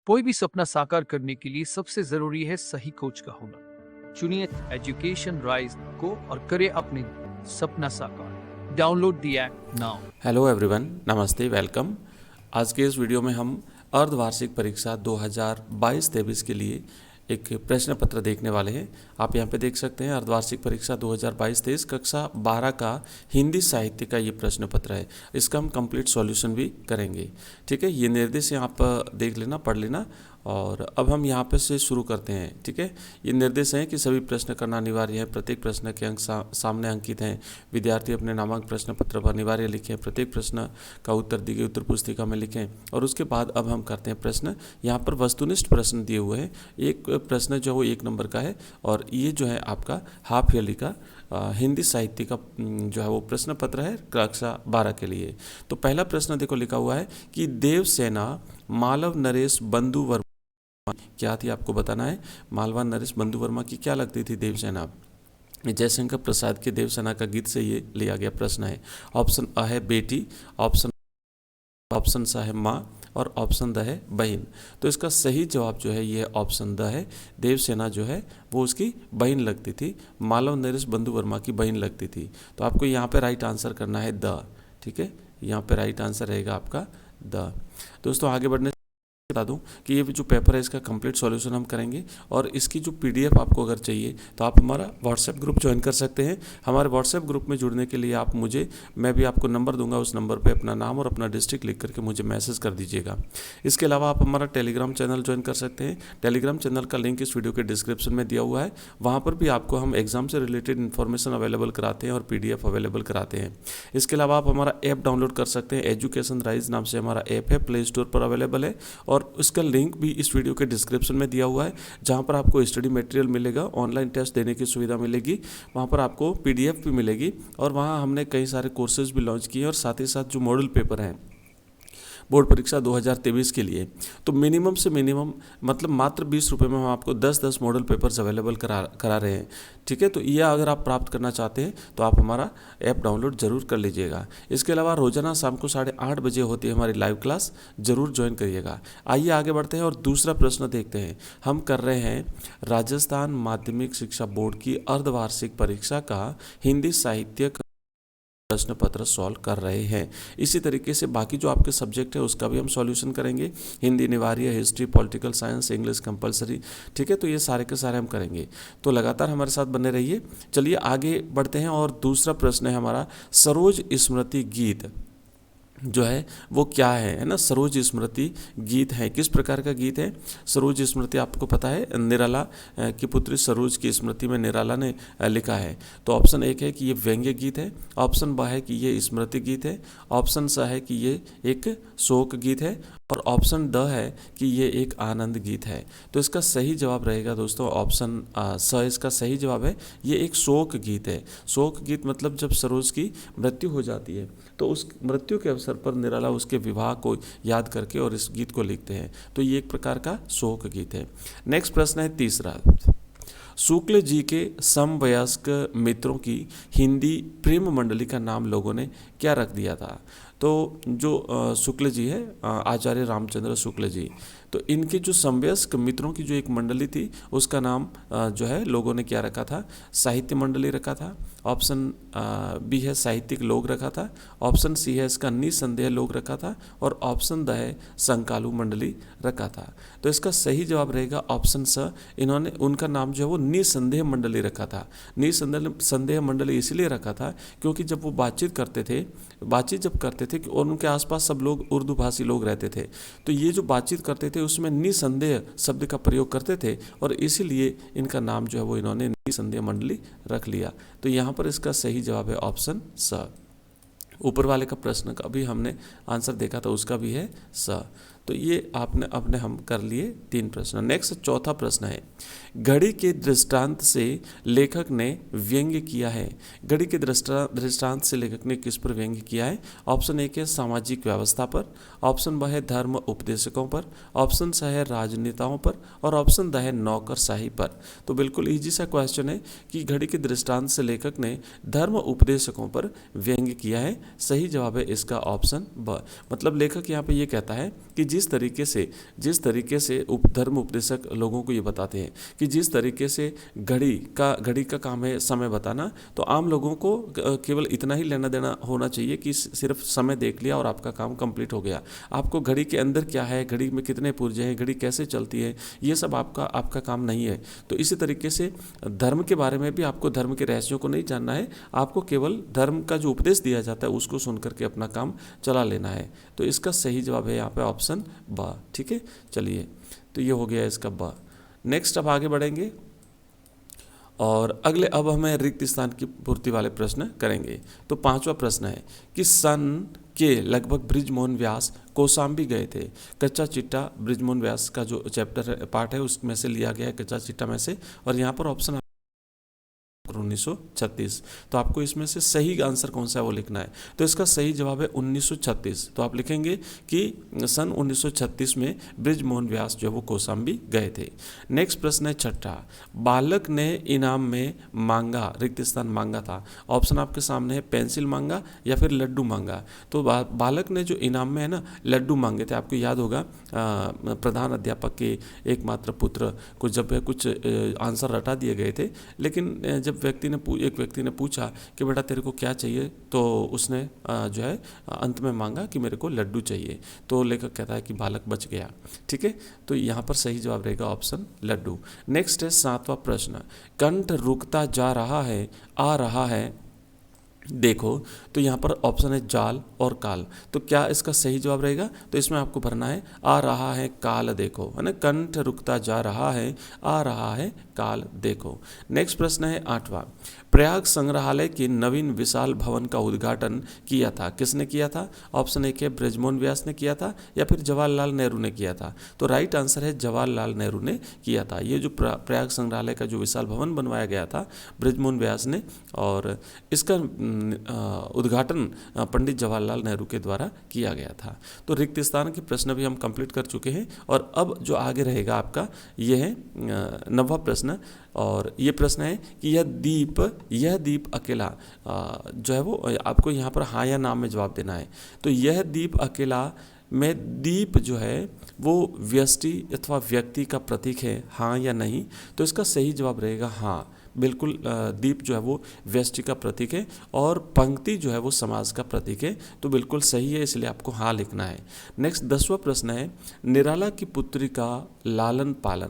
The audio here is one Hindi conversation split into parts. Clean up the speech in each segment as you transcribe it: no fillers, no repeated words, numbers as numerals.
कोई भी सपना साकार करने के लिए सबसे जरूरी है सही कोच का होना। चुनिए एजुकेशन राइज को और करें अपने सपना साकार। Download the app now. Hello everyone, नमस्ते, वेलकम। आज के इस वीडियो में हम अर्धवार्षिक परीक्षा 2022-23 के लिए एक प्रश्न पत्र देखने वाले हैं। आप यहाँ पे देख सकते हैं अर्धवार्षिक परीक्षा 2022-23 कक्षा 12 का हिंदी साहित्य का ये प्रश्न पत्र है। इसका हम कंप्लीट सॉल्यूशन भी करेंगे। ठीक है, ये निर्देश है, आप देख लेना, पढ़ लेना। और अब हम यहाँ पे से शुरू करते हैं। ठीक है, ये निर्देश हैं कि सभी प्रश्न करना अनिवार्य है। प्रत्येक प्रश्न के अंक सामने अंकित हैं। विद्यार्थी अपने नामांक प्रश्न पत्र पर अनिवार्य लिखें। प्रत्येक प्रश्न का उत्तर दी गई उत्तर पुस्तिका में लिखें। और उसके बाद अब हम करते हैं प्रश्न। यहाँ पर वस्तुनिष्ठ प्रश्न दिए हुए हैं। एक प्रश्न जो है वो 1 नंबर का है और ये जो है आपका हाफ ईयरली का हिंदी साहित्य का जो है वो प्रश्न पत्र है कक्षा 12 के लिए। तो पहला प्रश्न देखो लिखा हुआ है कि देवसेना मालव नरेश बंधु वर्मा क्या थी, आपको बताना है। मालवा नरेश बंधु वर्मा की क्या लगती थी देवसेना? जयशंकर प्रसाद के देवसेना का गीत से ये लिया गया प्रश्न है। ऑप्शन अ है बेटी, ऑप्शन सा है माँ और ऑप्शन द है बहन। तो इसका सही जवाब जो है ये ऑप्शन द है। देवसेना जो है वो उसकी बहन लगती थी, मालव नरेश बंधु वर्मा की बहन लगती थी। तो आपको यहाँ पे राइट आंसर करना है द। ठीक है, यहाँ पे राइट आंसर रहेगा आपका द। दोस्तों आगे बढ़ने बता दूं कि ये जो पेपर है इसका कंप्लीट सॉल्यूशन हम करेंगे और इसकी जो पीडीएफ आपको अगर चाहिए तो आप हमारा व्हाट्सएप ग्रुप ज्वाइन कर सकते हैं। हमारे व्हाट्सएप ग्रुप में जुड़ने के लिए आप मैं भी आपको नंबर दूंगा, उस नंबर पे अपना नाम और अपना डिस्ट्रिक्ट लिख करके मुझे मैसेज कर दीजिएगा। इसके अलावा आप हमारा टेलीग्राम चैनल ज्वाइन कर सकते हैं। टेलीग्राम चैनल का लिंक इस वीडियो के डिस्क्रिप्शन में दिया हुआ है। वहाँ पर भी आपको हम एग्जाम से रिलेटेड इन्फॉर्मेशन अवेलेबल कराते हैं और पीडीएफ अवेलेबल कराते हैं। इसके अलावा आप हमारा ऐप डाउनलोड कर सकते हैं। एजुकेशन राइज नाम से हमारा ऐप है, प्ले स्टोर पर अवेलेबल है और उसका लिंक भी इस वीडियो के डिस्क्रिप्शन में दिया हुआ है, जहां पर आपको स्टडी मटेरियल मिलेगा, ऑनलाइन टेस्ट देने की सुविधा मिलेगी, वहां पर आपको पीडीएफ भी मिलेगी और वहां हमने कई सारे कोर्सेज भी लॉन्च किए और साथ ही साथ जो मॉडल पेपर हैं बोर्ड परीक्षा 2023 के लिए, तो मिनिमम से मिनिमम मतलब मात्र 20 रुपये में हम आपको 10-10 मॉडल पेपर्स अवेलेबल करा रहे हैं। ठीक है, तो ये अगर आप प्राप्त करना चाहते हैं तो आप हमारा ऐप डाउनलोड जरूर कर लीजिएगा। इसके अलावा रोजाना शाम को 8:30 बजे होती है हमारी लाइव क्लास, जरूर ज्वाइन करिएगा। आइए आगे बढ़ते हैं और दूसरा प्रश्न देखते हैं। हम कर रहे हैं राजस्थान माध्यमिक शिक्षा बोर्ड की अर्धवार्षिक परीक्षा का हिंदी साहित्य प्रश्न पत्र सॉल्व कर रहे हैं। इसी तरीके से बाकी जो आपके सब्जेक्ट है उसका भी हम सॉल्यूशन करेंगे। हिंदी अनिवार्य, history, political science, English compulsory. ठीक है, तो ये सारे के सारे हम करेंगे, तो लगातार हमारे साथ बने रहिए। चलिए आगे बढ़ते हैं और दूसरा प्रश्न है हमारा सरोज स्मृति गीत जो है वो क्या है ना। सरोज स्मृति गीत है, किस प्रकार का गीत है? सरोज स्मृति आपको पता है, निराला की पुत्री सरोज की स्मृति में निराला ने लिखा है। तो ऑप्शन 1 है कि ये व्यंग्य गीत है, ऑप्शन 2 है कि ये स्मृति गीत है, ऑप्शन स है कि ये एक शोक गीत है और ऑप्शन ड है कि ये एक आनंद गीत है। तो इसका सही जवाब रहेगा दोस्तों ऑप्शन स इसका सही जवाब है। ये एक शोक गीत है। शोक गीत मतलब जब सरोज की मृत्यु हो जाती है तो उस मृत्यु के अवसर पर निराला उसके विवाह को याद करके और इस गीत को लिखते हैं। तो ये एक प्रकार का शोक गीत है। नेक्स्ट प्रश्न है तीसरा। शुक्ल जी के समवयस्क मित्रों की हिंदी प्रेम मंडली का नाम लोगों ने क्या रख दिया था? तो जो शुक्ल जी है, आचार्य रामचंद्र शुक्ल जी, तो इनके जो समवयस्क मित्रों की जो एक मंडली थी उसका नाम जो है लोगों ने क्या रखा था? साहित्य मंडली रखा था। ऑप्शन बी है साहित्यिक लोग रखा था, ऑप्शन सी है इसका निसंदेह लोग रखा था और ऑप्शन द है संकालू मंडली रखा था। तो इसका सही जवाब रहेगा ऑप्शन स। इन्होंने उनका नाम जो है वो निसंदेह मंडली रखा था। निसंदेह मंडली इसलिए रखा था क्योंकि जब वो बातचीत जब करते थे और उनके आसपास सब लोग उर्दू भाषी लोग रहते थे, तो ये जो बातचीत करते थे उसमें निसंदेह शब्द का प्रयोग करते थे और इसीलिए इनका नाम जो है वो इन्होंने निसंदेह मंडली रख लिया। तो यहाँ पर इसका सही जवाब है ऑप्शन स। ऊपर वाले का प्रश्न का भी हमने आंसर देखा था, उसका भी है स। तो ये अपने हम कर लिए 3 प्रश्न। नेक्स्ट चौथा प्रश्न है, घड़ी के दृष्टांत से लेखक ने व्यंग्य किया है। घड़ी के दृष्टांत से लेखक ने किस पर व्यंग्य किया है? ऑप्शन 1 है सामाजिक व्यवस्था पर, ऑप्शन 2 है धर्म उपदेशकों पर, ऑप्शन स है राजनेताओं पर और ऑप्शन द है नौकरशाही पर। तो बिल्कुल ईजी सा क्वेश्चन है कि घड़ी के दृष्टांत से लेखक ने धर्म उपदेशकों पर व्यंग्य किया है। सही जवाब है इसका ऑप्शन ब। मतलब लेखक यहाँ पे ये कहता है कि जिस तरीके से धर्म उपदेशक लोगों को ये बताते हैं कि जिस तरीके से घड़ी का काम है समय बताना, तो आम लोगों को केवल इतना ही लेना देना होना चाहिए कि सिर्फ समय देख लिया और आपका काम कंप्लीट हो गया। आपको घड़ी के अंदर क्या है, घड़ी में कितने पुर्जे हैं, घड़ी कैसे चलती है, ये सब आपका काम नहीं है। तो इसी तरीके से धर्म के बारे में भी आपको धर्म के रहस्यों को नहीं जानना है, आपको केवल धर्म का जो उपदेश दिया जाता है उसको सुन करके अपना काम चला लेना है। तो इसका सही जवाब है यहाँ पे ऑप्शन ब। ठीक है, चलिए, तो ये हो गया इसका ब। नेक्स्ट अब आगे बढ़ेंगे और अगले अब हमें रिक्त स्थान की पूर्ति वाले प्रश्न करेंगे। तो 5वां प्रश्न है कि सन के लगभग बृजमोहन व्यास कौशाम्बी गए थे। कच्चा चिट्टा बृजमोहन व्यास का जो चैप्टर पार्ट है उसमें से लिया गया है, कच्चा चिट्टा में से, और यहाँ पर ऑप्शन 1936। तो आपको इसमें से सही आंसर कौन सा है वो लिखना है। तो इसका सही जवाब है 1936। तो आप लिखेंगे कि सन 1936 में बृजमोहन व्यास जो है वो कौशाम्बी गए थे। नेक्स्ट प्रश्न है 6ठा, बालक ने इनाम में मांगा, रिक्त स्थान मांगा था। ऑप्शन आपके सामने है, पेंसिल मांगा या फिर लड्डू मांगा। तो बालक ने जो इनाम में है ना लड्डू मांगे थे। आपको याद होगा प्रधान अध्यापक के एकमात्र पुत्र को जब कुछ आंसर रटा दिए गए थे, लेकिन जब एक व्यक्ति ने पूछा कि बेटा तेरे को क्या चाहिए, तो उसने जो है अंत में मांगा कि मेरे को लड्डू चाहिए। तो लेखक कहता है कि बालक बच गया। ठीक है, तो यहाँ पर सही जवाब रहेगा ऑप्शन लड्डू। नेक्स्ट है 7वां प्रश्न, कंठ रुकता जा रहा है, आ रहा है देखो। तो यहाँ पर ऑप्शन है जाल और काल। तो क्या इसका सही जवाब रहेगा? तो इसमें आपको भरना है आ रहा है काल देखो, है ना। कंठ रुकता जा रहा है, आ रहा है काल देखो। नेक्स्ट प्रश्न है 8वां, प्रयाग संग्रहालय के नवीन विशाल भवन का उद्घाटन किया था, किसने किया था? ऑप्शन 1 है बृजमोहन व्यास ने किया था या फिर जवाहरलाल नेहरू ने किया था। तो राइट आंसर है जवाहरलाल नेहरू ने किया था। ये जो प्रयाग संग्रहालय का जो विशाल भवन बनवाया गया था बृजमोहन व्यास ने, और इसका उद्घाटन पंडित जवाहरलाल नेहरू के द्वारा किया गया था। तो रिक्त स्थान के प्रश्न भी हम कंप्लीट कर चुके हैं और अब जो आगे रहेगा आपका यह है 9वां प्रश्न, और ये प्रश्न है कि यह दीप अकेला जो है वो आपको यहाँ पर हाँ या ना में जवाब देना है। तो यह दीप अकेला में दीप जो है वो व्यष्टि अथवा व्यक्ति का प्रतीक है, हाँ या नहीं? तो इसका सही जवाब रहेगा हाँ, बिल्कुल। दीप जो है वो व्यष्टि का प्रतीक है और पंक्ति जो है वो समाज का प्रतीक है। तो बिल्कुल सही है, इसलिए आपको हाँ लिखना है। नेक्स्ट 10वां प्रश्न है, निराला की पुत्री का लालन पालन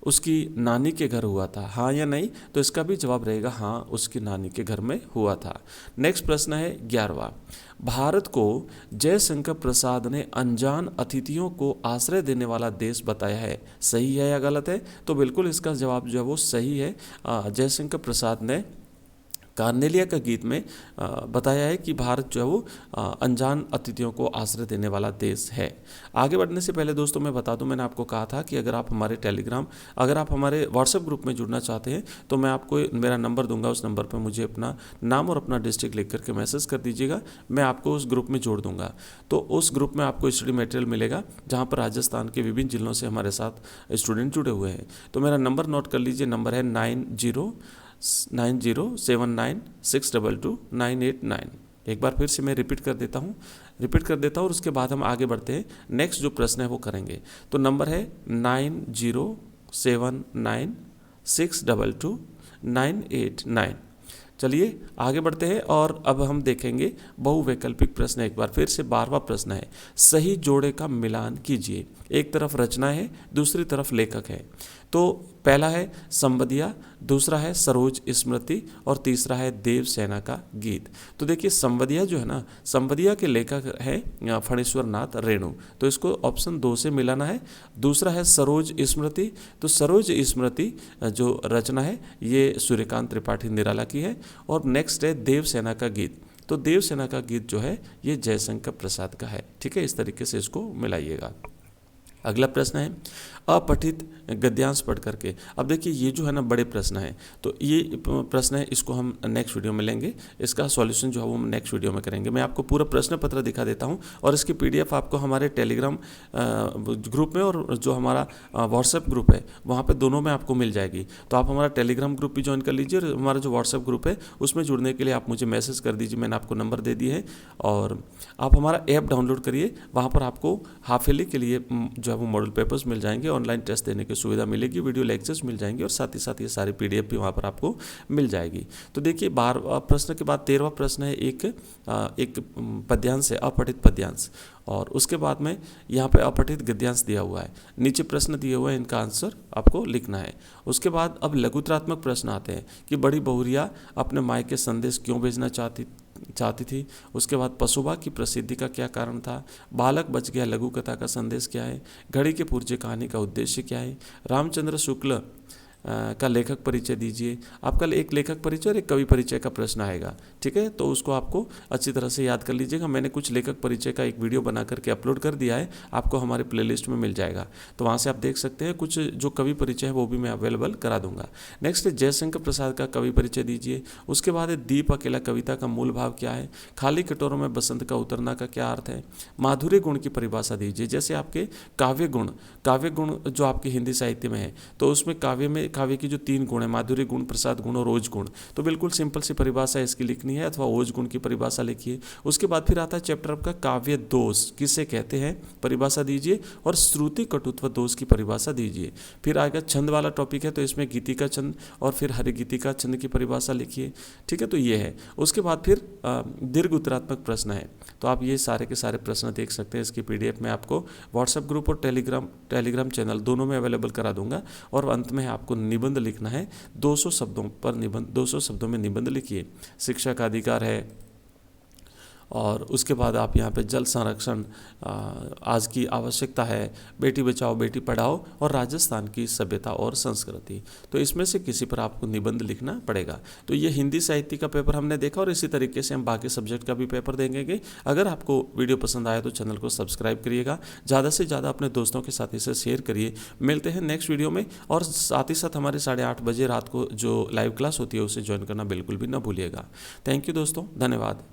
उसकी नानी के घर हुआ था, हाँ या नहीं? तो इसका भी जवाब रहेगा हाँ, उसकी नानी के घर में हुआ था। नेक्स्ट प्रश्न है 11वां, भारत को जयशंकर प्रसाद ने अनजान अतिथियों को आश्रय देने वाला देश बताया है, सही है या गलत है? तो बिल्कुल इसका जवाब जो है वो सही है। जयशंकर प्रसाद ने कार्नेलिया का गीत में बताया है कि भारत जो है वो अनजान अतिथियों को आश्रय देने वाला देश है। आगे बढ़ने से पहले दोस्तों मैं बता दूं, मैंने आपको कहा था कि अगर आप हमारे व्हाट्सएप ग्रुप में जुड़ना चाहते हैं तो मैं आपको मेरा नंबर दूंगा, उस नंबर पर मुझे अपना नाम और अपना डिस्ट्रिक्ट लिख करके मैसेज कर दीजिएगा, मैं आपको उस ग्रुप में जोड़ दूंगा। तो उस ग्रुप में आपको स्टडी मटेरियल मिलेगा जहाँ पर राजस्थान के विभिन्न जिलों से हमारे साथ स्टूडेंट जुड़े हुए हैं। तो मेरा नंबर नोट कर लीजिए, नंबर है 9079222989। एक बार फिर से मैं रिपीट कर देता हूँ और उसके बाद हम आगे बढ़ते हैं। नेक्स्ट जो प्रश्न है वो करेंगे। तो नंबर है 9079622989। चलिए आगे बढ़ते हैं और अब हम देखेंगे बहुवैकल्पिक प्रश्न। एक बार फिर से 12वां प्रश्न है, सही जोड़े का मिलान कीजिए। एक तरफ रचना है, दूसरी तरफ लेखक है। तो पहला है संवदिया, दूसरा है सरोज स्मृति और तीसरा है देवसेना का गीत। तो देखिए संवदिया जो है ना, संवदिया के लेखक है फणीश्वर नाथ रेणु, तो इसको ऑप्शन 2 से मिलाना है। दूसरा है सरोज स्मृति, तो सरोज स्मृति जो रचना है ये सूर्यकांत त्रिपाठी निराला की है। और नेक्स्ट है देवसेना का गीत, तो देवसेना का गीत जो है ये जयशंकर प्रसाद का है। ठीक है, इस तरीके से इसको मिलाइएगा। अगला प्रश्न है, अपठित गद्यांश पढ़ करके। अब देखिए ये जो है ना बड़े प्रश्न है, तो ये प्रश्न है, इसको हम नेक्स्ट वीडियो में लेंगे, इसका सॉल्यूशन जो है वो हम नेक्स्ट वीडियो में करेंगे। मैं आपको पूरा प्रश्न पत्र दिखा देता हूँ और इसकी PDF आपको हमारे टेलीग्राम ग्रुप में और जो हमारा व्हाट्सएप ग्रुप है वहाँ पे दोनों में आपको मिल जाएगी। तो आप हमारा टेलीग्राम ग्रुप भी ज्वाइन कर लीजिए और हमारा जो व्हाट्सएप ग्रुप है उसमें जुड़ने के लिए आप मुझे मैसेज कर दीजिए, मैंने आपको नंबर दे दिए है। और आप हमारा ऐप डाउनलोड करिए, वहाँ पर आपको हाफ ईयरली के लिए जो है वो मॉडल पेपर्स मिल जाएंगे, ऑनलाइन टेस्ट देने की सुविधा मिलेगी, वीडियो लेक्चर्स मिल जाएंगे और साथ ही साथ ये सारी PDF भी वहाँ पर आपको मिल जाएगी। तो देखिए 12वां प्रश्न के बाद 13वां प्रश्न है एक पद्यांश है, अपठित पद्यांश, और उसके बाद में यहाँ पे अपठित गद्यांश दिया हुआ है, नीचे प्रश्न दिए हुए हैं, इनका आंसर आपको लिखना है। उसके बाद अब लघुत्रात्मक प्रश्न आते हैं कि बड़ी बहुरिया अपने मायके संदेश क्यों भेजना चाहती थी। उसके बाद पशुबा की प्रसिद्धि का क्या कारण था, बालक बच गया लघु कथा का संदेश क्या है, घड़ी के पुर्जे कहानी का उद्देश्य क्या है, रामचंद्र शुक्ल का लेखक परिचय दीजिए। आपका एक लेखक परिचय और एक कवि परिचय का प्रश्न आएगा, ठीक है, तो उसको आपको अच्छी तरह से याद कर लीजिएगा। मैंने कुछ लेखक परिचय का एक वीडियो बना करके अपलोड कर दिया है, आपको हमारे प्लेलिस्ट में मिल जाएगा, तो वहाँ से आप देख सकते हैं। कुछ जो कवि परिचय है वो भी मैं अवेलेबल करा दूंगा। नेक्स्ट है जयशंकर प्रसाद का कवि परिचय दीजिए। उसके बाद है दीप अकेला कविता का मूल भाव क्या है, खाली कटोरों में बसंत का उतरना का क्या अर्थ है, माधुर्य गुण की परिभाषा दीजिए। जैसे आपके काव्य गुण जो आपके हिंदी साहित्य में है, तो उसमें काव्य की जो 3 गुण है, माधुर्य गुण, प्रसाद गुण और ओज गुण, तो बिल्कुल सिंपल सी परिभाषा इसकी लिखनी है, अथवा ओज गुण की परिभाषा लिखिए। उसके बाद फिर आता है चैप्टर आपका काव्य दोष किसे कहते हैं, परिभाषा दीजिए, और श्रुति कटुत्व दोष की परिभाषा दीजिए। फिर आएगा छंद वाला टॉपिक है, तो इसमें गीति का छंद और फिर हरिगीति का छंद की परिभाषा लिखिए, ठीक है, तो ये है। उसके बाद फिर दीर्घ उत्तरात्मक प्रश्न है, तो आप ये सारे के सारे प्रश्न देख सकते हैं। इसकी PDF में आपको व्हाट्सएप ग्रुप और टेलीग्राम चैनल दोनों में अवेलेबल करा दूंगा। और अंत में आपको निबंध लिखना है, 200 शब्दों पर निबंध, 200 शब्दों में निबंध लिखिए। शिक्षा का अधिकार है, और उसके बाद आप यहाँ पे जल संरक्षण आज की आवश्यकता है, बेटी बचाओ बेटी पढ़ाओ और राजस्थान की सभ्यता और संस्कृति, तो इसमें से किसी पर आपको निबंध लिखना पड़ेगा। तो ये हिंदी साहित्य का पेपर हमने देखा, और इसी तरीके से हम बाकी सब्जेक्ट का भी पेपर देंगे। अगर आपको वीडियो पसंद आया तो चैनल को सब्सक्राइब करिएगा, ज़्यादा से ज़्यादा अपने दोस्तों के साथ इसे शेयर करिए। मिलते हैं नेक्स्ट वीडियो में, और साथ ही साथ हमारे 8:30 बजे रात को जो लाइव क्लास होती है उसे ज्वाइन करना बिल्कुल भी ना भूलिएगा। थैंक यू दोस्तों, धन्यवाद।